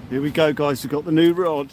Here we go, guys. We've got the new rod.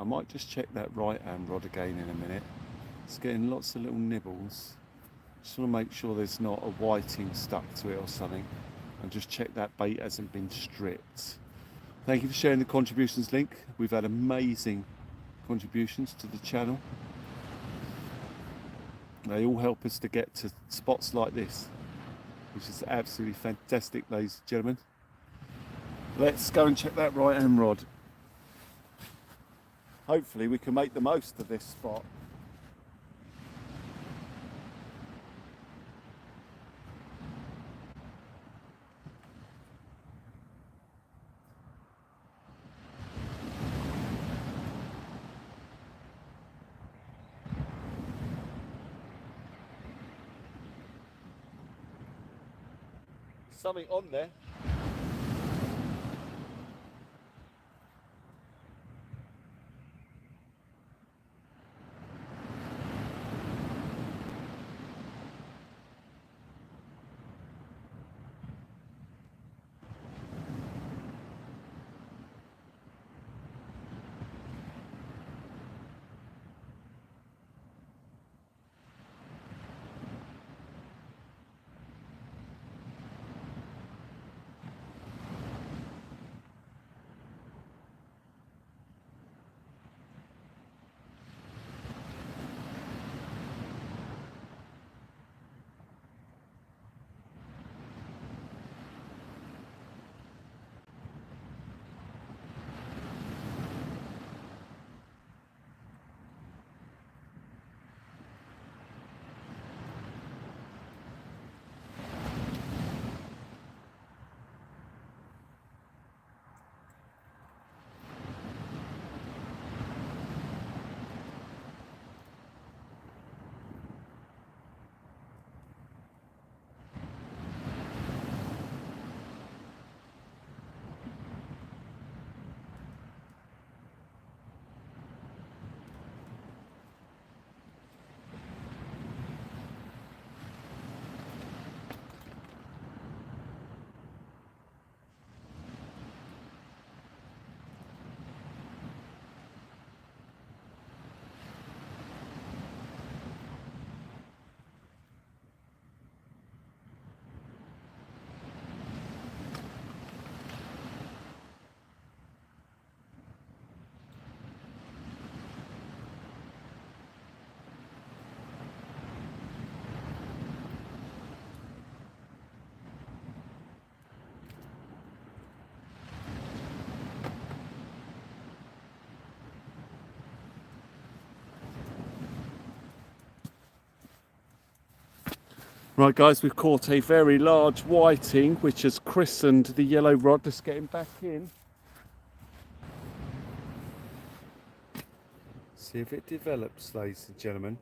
I might just check that right hand rod again in a minute. It's getting lots of little nibbles. Just want to make sure there's not a whiting stuck to it or something. And just check that bait hasn't been stripped. Thank you for sharing the contributions link. We've had amazing contributions to the channel. They all help us to get to spots like this, which is absolutely fantastic, ladies and gentlemen. Let's go and check that right hand rod. Hopefully we can make the most of this spot. Something on there. Right guys, we've caught a very large whiting which has christened the yellow rod. Just getting back in. See if it develops, ladies and gentlemen.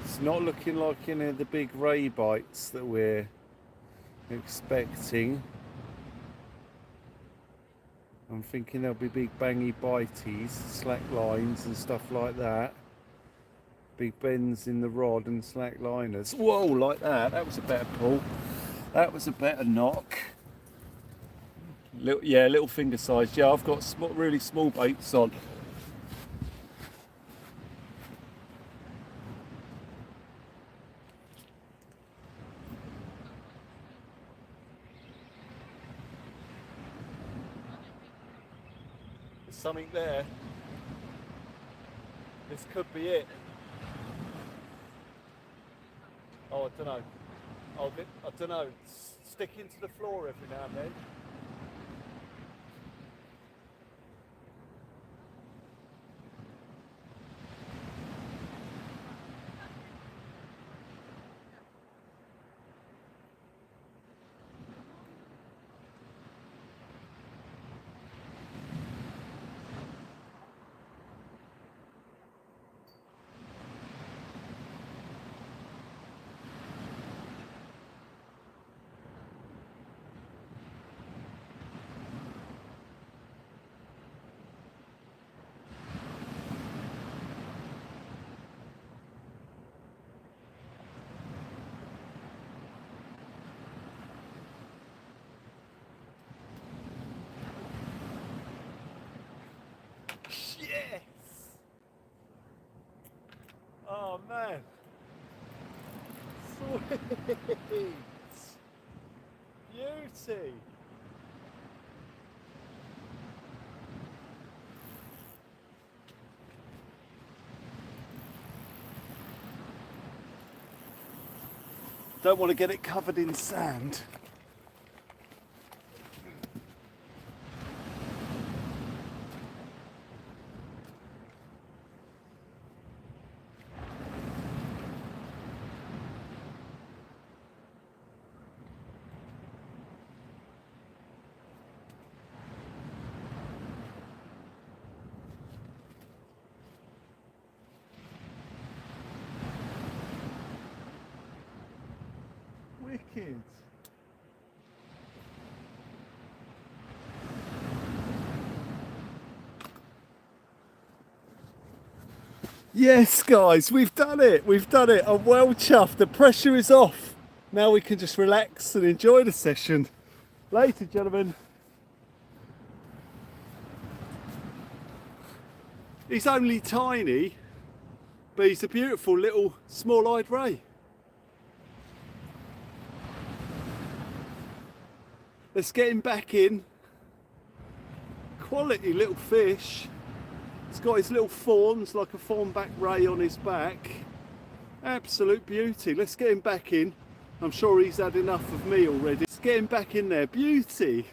It's not looking like any of the big ray bites that we're expecting. I'm thinking there'll be big bangy bites, slack lines and stuff like that. Big bends in the rod and slack liners. Whoa, like that. That was a better pull. That was a better knock. Little finger size. Yeah, I've got really small baits on. There's something there. This could be it. Oh, I don't know. I don't know. Stick into the floor every now and then. Yes! Oh man! Sweet! Beauty! Don't want to get it covered in sand. Wicked. Yes, guys, we've done it. We've done it. I'm well chuffed. The pressure is off. Now we can just relax and enjoy the session. Later, gentlemen. He's only tiny, but he's a beautiful little small-eyed ray. Let's get him back in. Quality little fish. He's got his little thorns like a thornback ray on his back. Absolute beauty. Let's get him back in. I'm sure he's had enough of me already. Let's get him back in there. Beauty.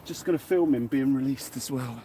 Just going to film him being released as well.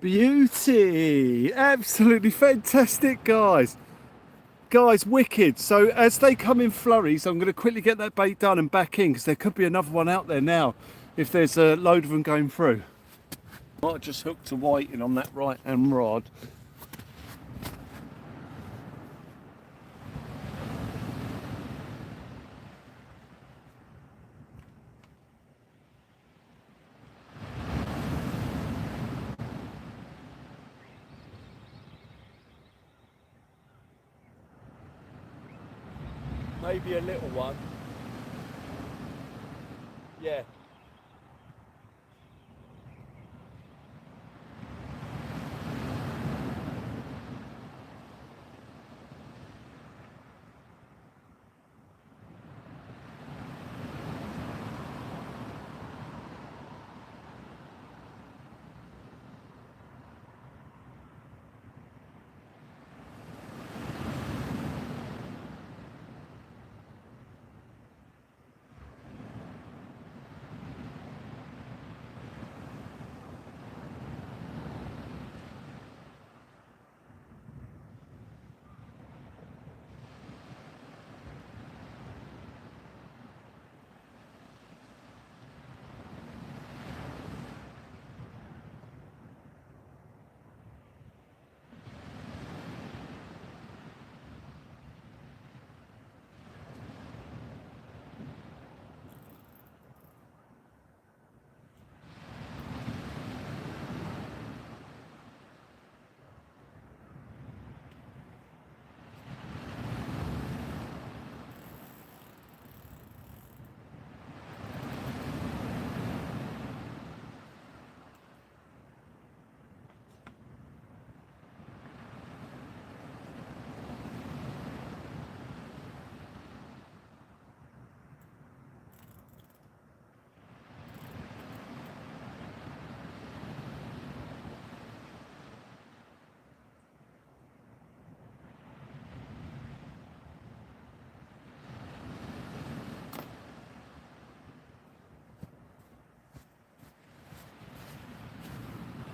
Beauty! Absolutely fantastic, guys. Guys, wicked. So as they come in flurries, I'm going to quickly get that bait done and back in because there could be another one out there now if there's a load of them going through. Might have just hooked a whiting on that right hand rod. Maybe a little one. Yeah.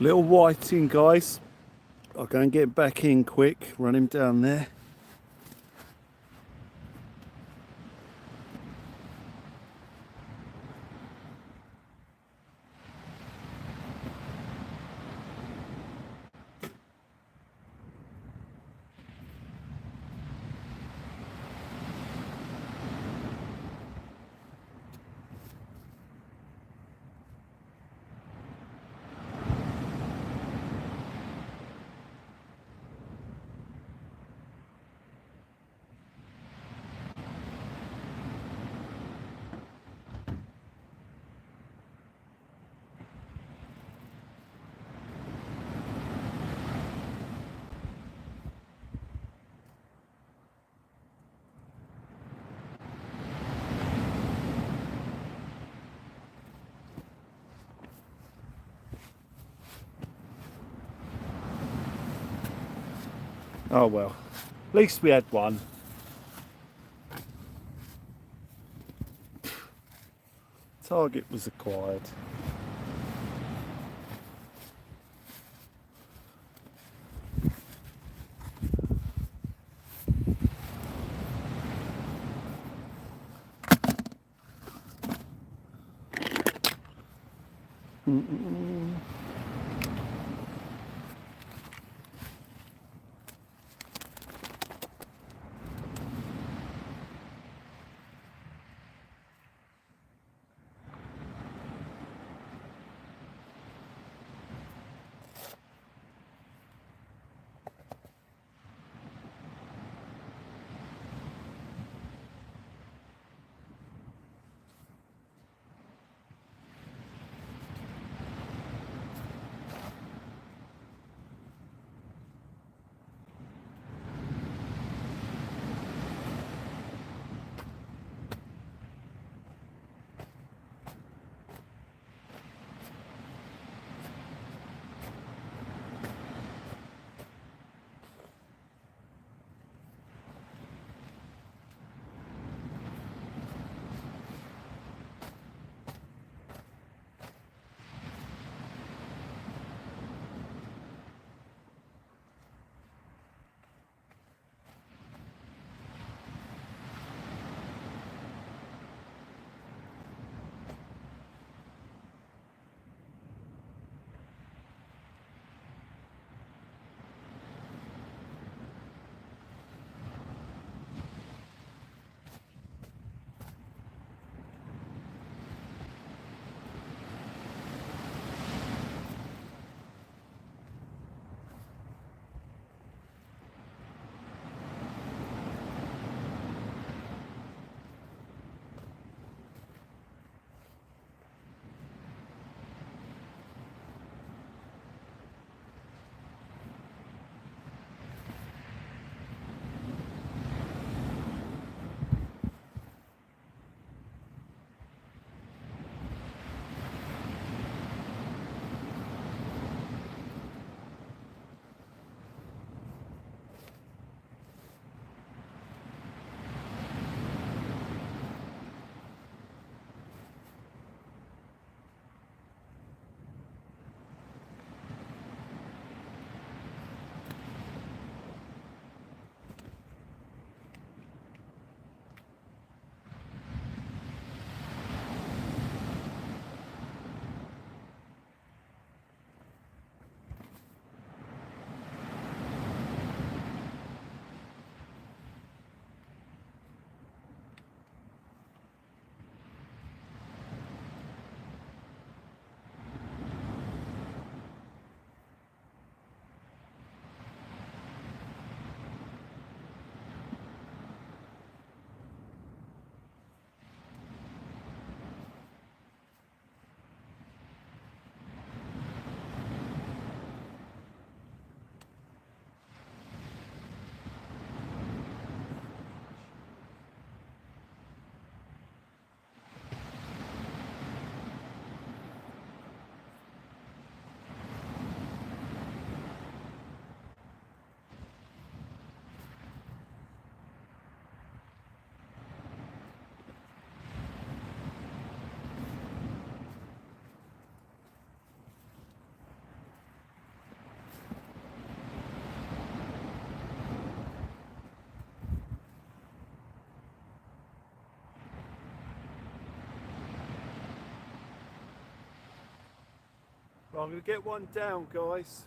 Little whiting, guys. I'll go and get back in quick, run him down there. Oh well, at least we had one. Target was acquired. I'm going to get one down, guys.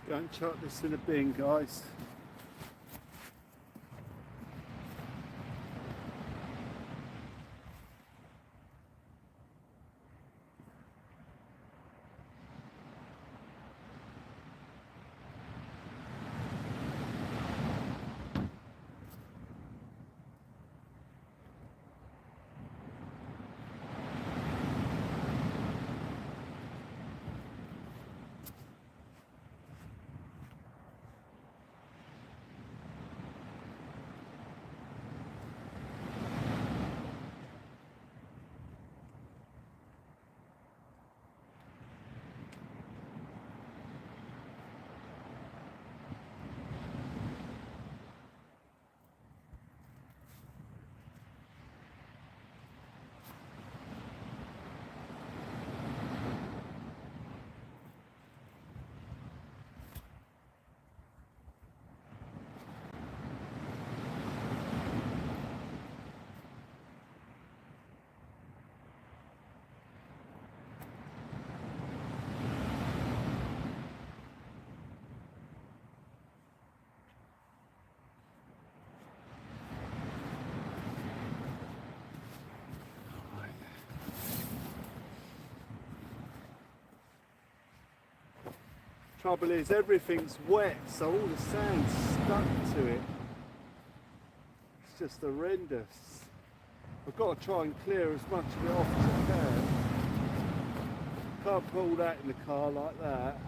Let's go and chuck this in a bin, guys. Trouble is, everything's wet, so all the sand's stuck to it. It's just horrendous. I've got to try and clear as much of it off as I can. Can't put all that in the car like that.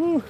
Whew.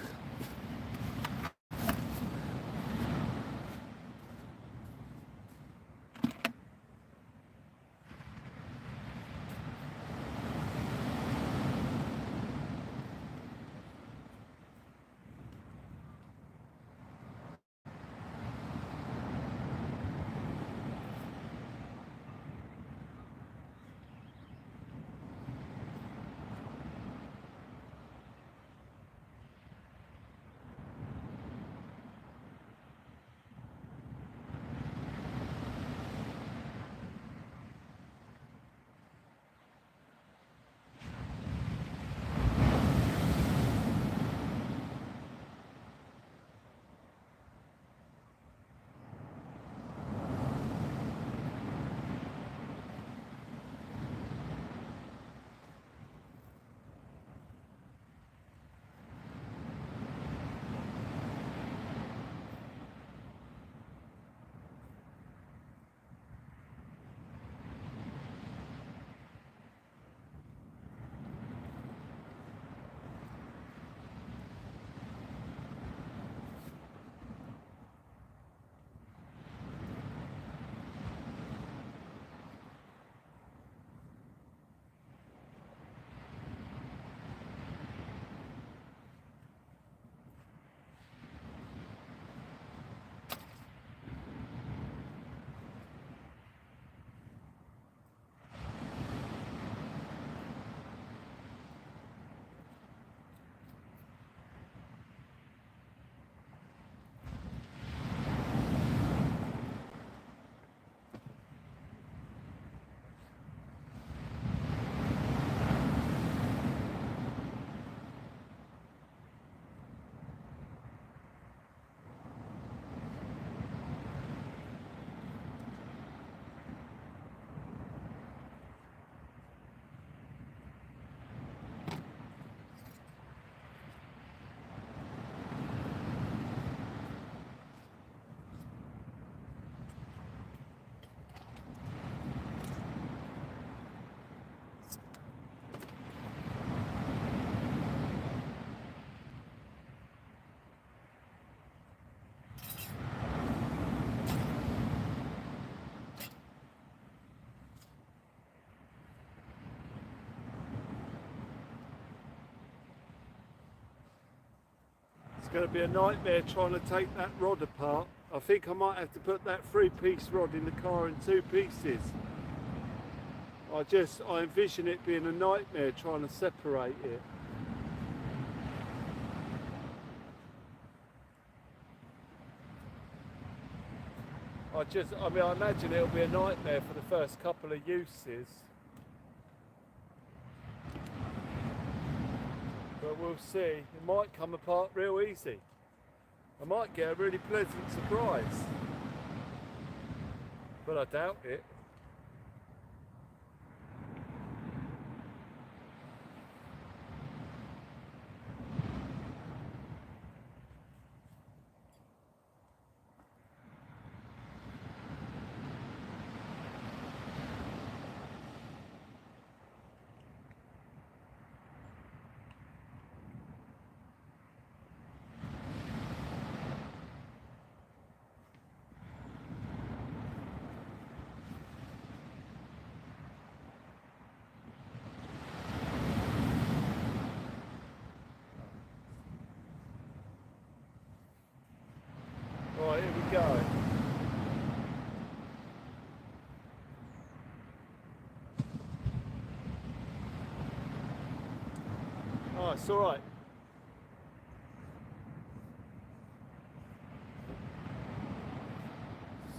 It's going to be a nightmare trying to take that rod apart. I think I might have to put that 3-piece rod in the car in 2 pieces. I envision it being a nightmare trying to separate it. I imagine it'll be a nightmare for the first couple of uses. But we'll see. It might come apart real easy. I might get a really pleasant surprise. But I doubt it. Right, here we go. Oh, it's alright.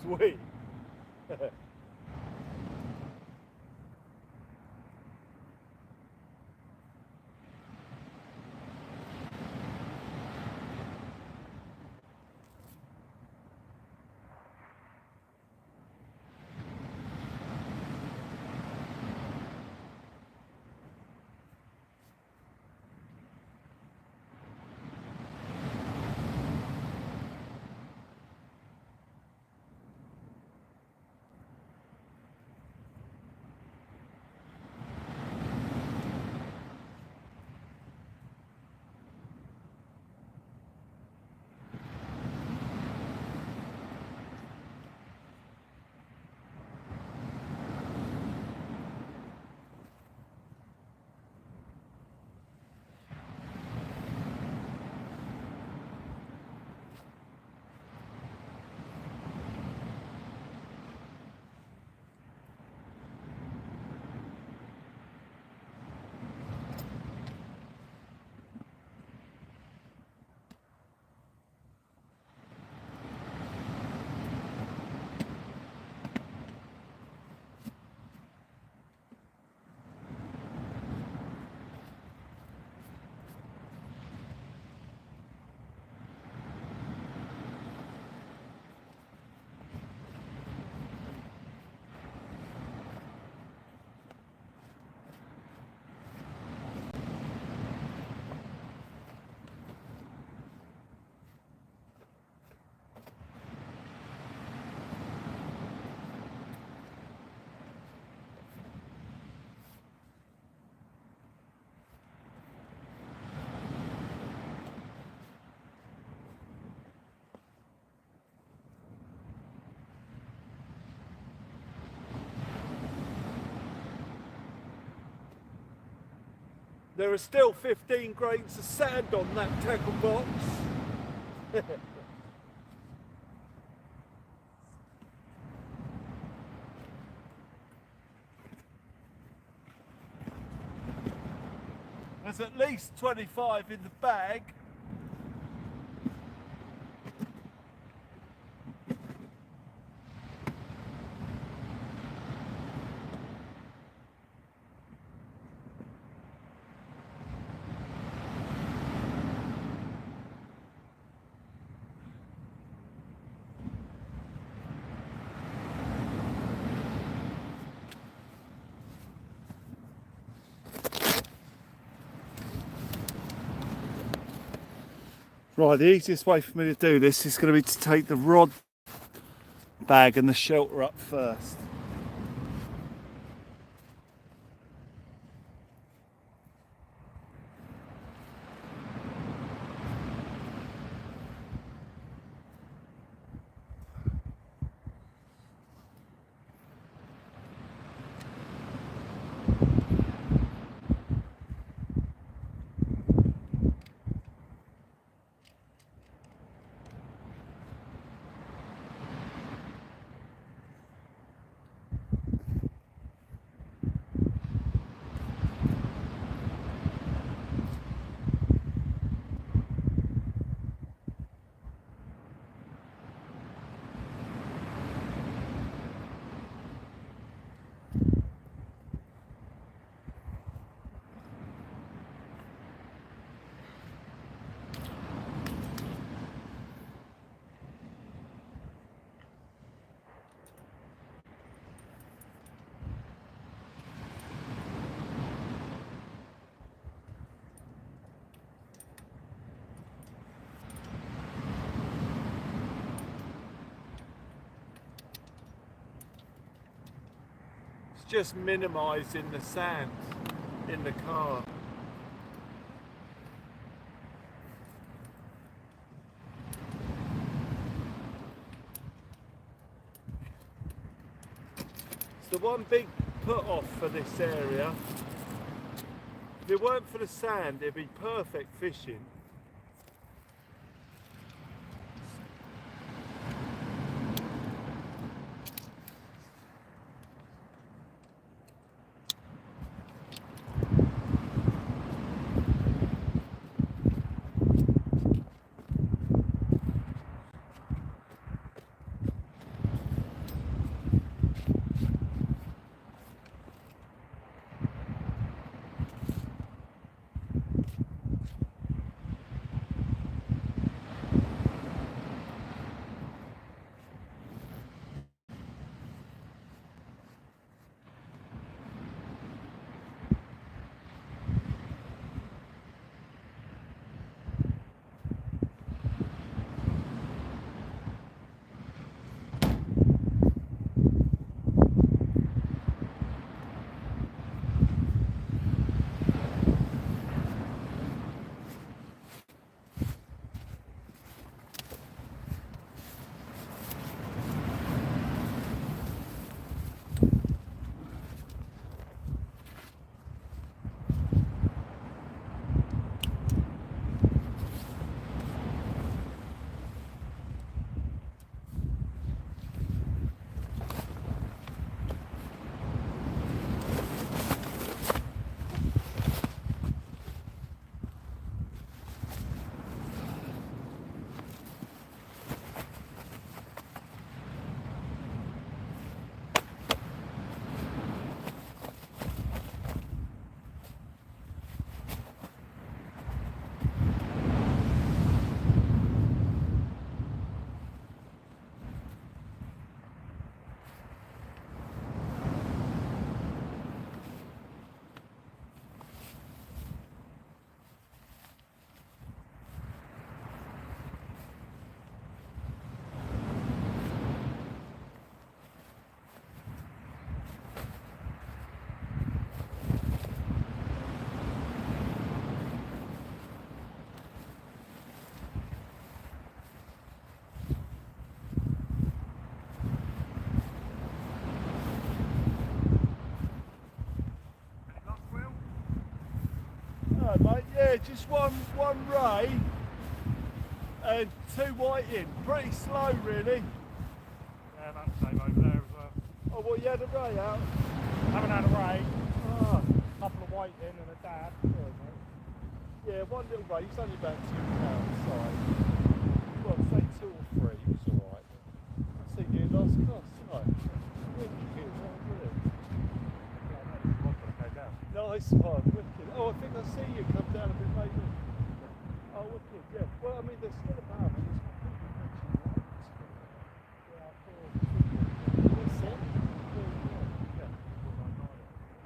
Sweet. There are still 15 grains of sand on that tackle box. There's at least 25 in the bag. Right, the easiest way for me to do this is going to be to take the rod bag and the shelter up first. Just minimising the sand in the car. It's the one big put off for this area. If it weren't for the sand, it'd be perfect fishing. Yeah, just one ray and 2 white in. Pretty slow, really. Yeah, that's the same over there as well. Oh, well, you had a ray out? Haven't had a ray. Ah. A couple of white in and a dad. Yeah, one little ray. He's only about £2 size. Well, say 2 or 3. It was all right. I see you last class tonight. Wicked, wasn't it? Nice one, wicked. Oh, I think I see you come down a bit later. Oh, wicked, yeah. Well, I mean, there's still a bar, but there's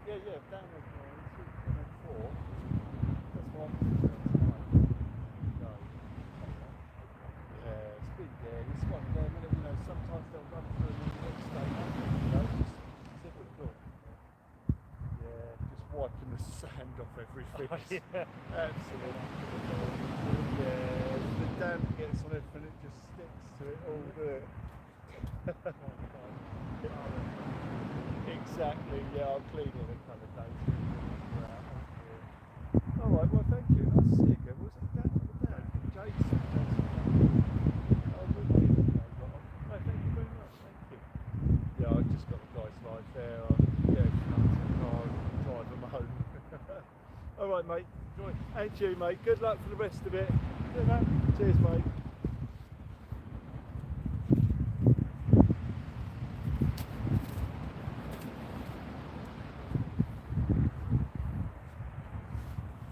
yeah, down with 4. That's one. Yeah, it's big there. It's one of them, you know, sometimes they'll run through the next day, you know, just typical. Yeah, just wiping the sand off everything. Yeah. Absolutely. Yeah, the damp gets on everything, it just sticks to it all there. Exactly, yeah, I'll clean it in a couple of days. Alright, well, thank you. Nice to see you again. Was it Dan? Jason? Oh, wicked. No, thank you very much. Thank you. Yeah, I just got the guy's life there. Yeah, come to the car and drive them home. Alright, mate. Enjoy. And you, mate. Good luck for the rest of it. Cheers, mate.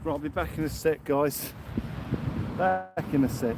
Right, I'll be back in a sec, guys. Back in a sec.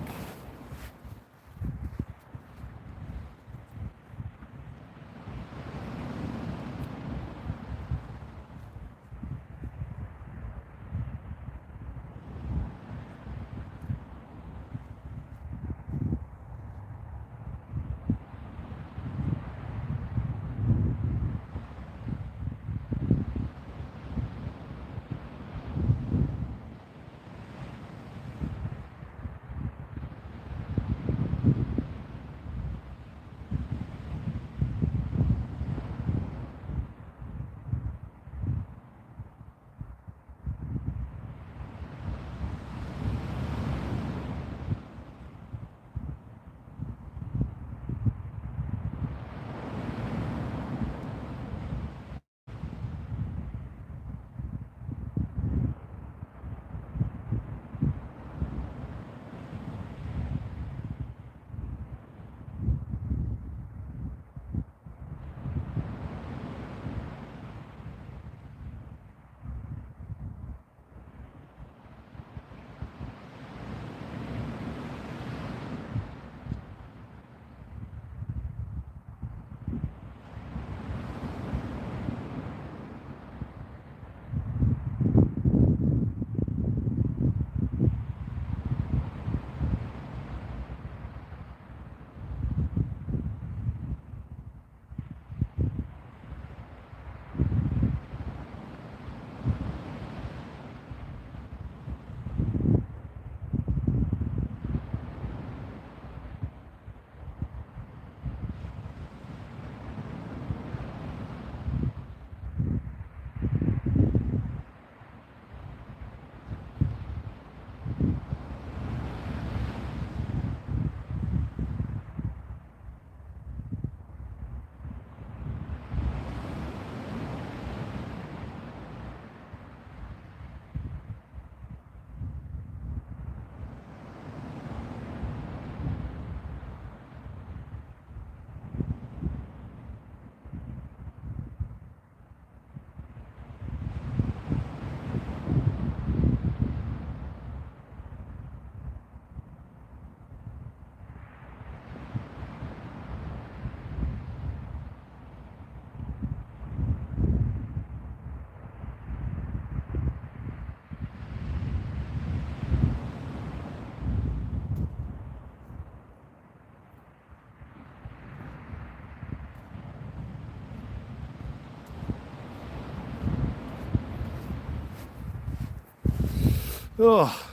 Oh.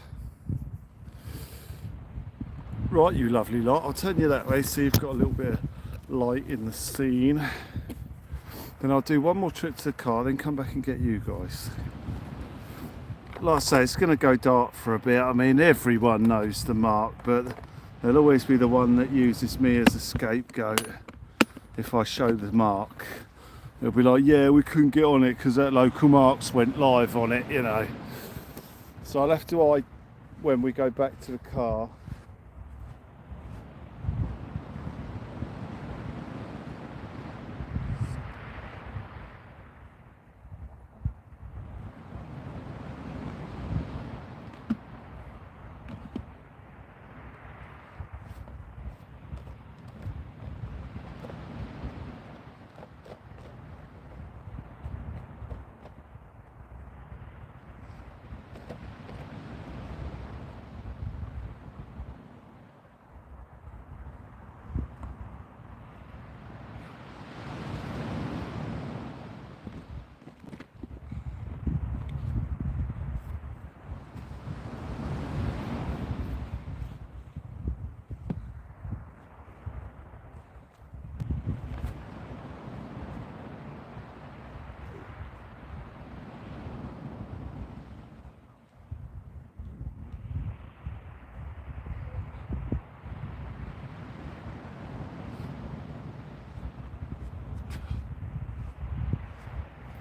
Right, you lovely lot. I'll turn you that way so you've got a little bit of light in the scene. Then I'll do one more trip to the car, then come back and get you guys. like I say, it's going to go dark for a bit. I mean, everyone knows the mark, but there'll always be the one that uses me as a scapegoat. If I show the mark, they'll be like, yeah, we couldn't get on it because that local marks went live on it, you know. So I'll have to, when we go back to the car,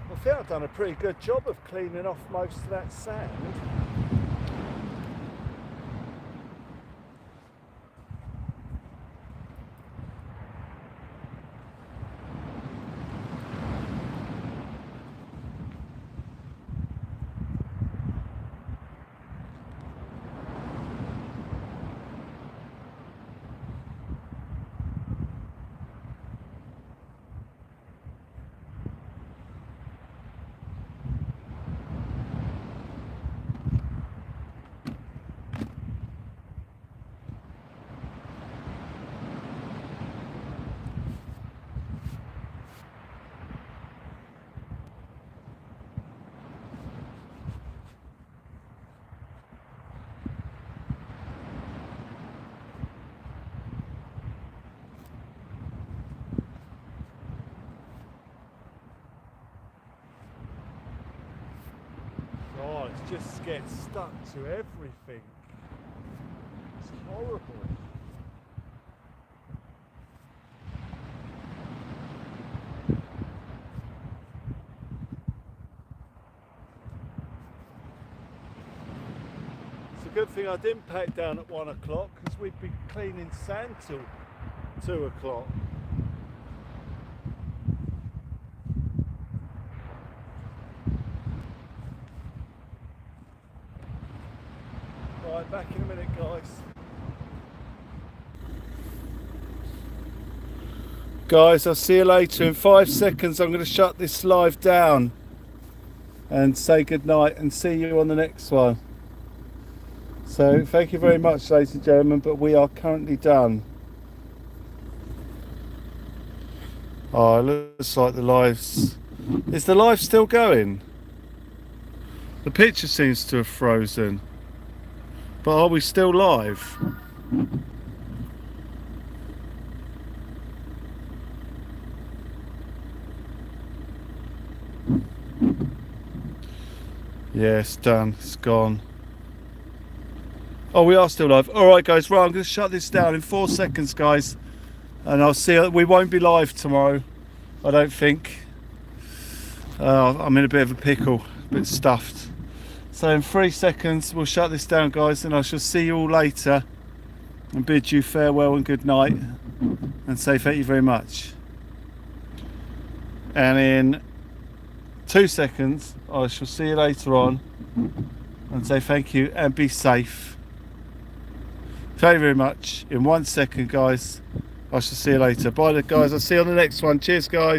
I think I've done a pretty good job of cleaning off most of that sand. Oh, it just gets stuck to everything. It's horrible. It's a good thing I didn't pack down at 1 o'clock because we'd be cleaning sand till 2 o'clock. Right, back in a minute, guys. Guys, I'll see you later. In 5 seconds, I'm going to shut this live down and say goodnight and see you on the next one. So, thank you very much, ladies and gentlemen, but we are currently done. Oh, it looks like the live's... Is the live still going? The picture seems to have frozen. But are we still live? Yeah, it's done. It's gone. Oh, we are still live. Alright guys, right, I'm going to shut this down in 4 seconds, guys. And I'll see you. We won't be live tomorrow, I don't think. I'm in a bit of a pickle, a bit stuffed. So in 3 seconds we'll shut this down, guys, and I shall see you all later and bid you farewell and good night and say thank you very much. And in 2 seconds I shall see you later on and say thank you and be safe. Thank you very much. In 1 second, guys, I shall see you later. Bye guys, I'll see you on the next one. Cheers guys.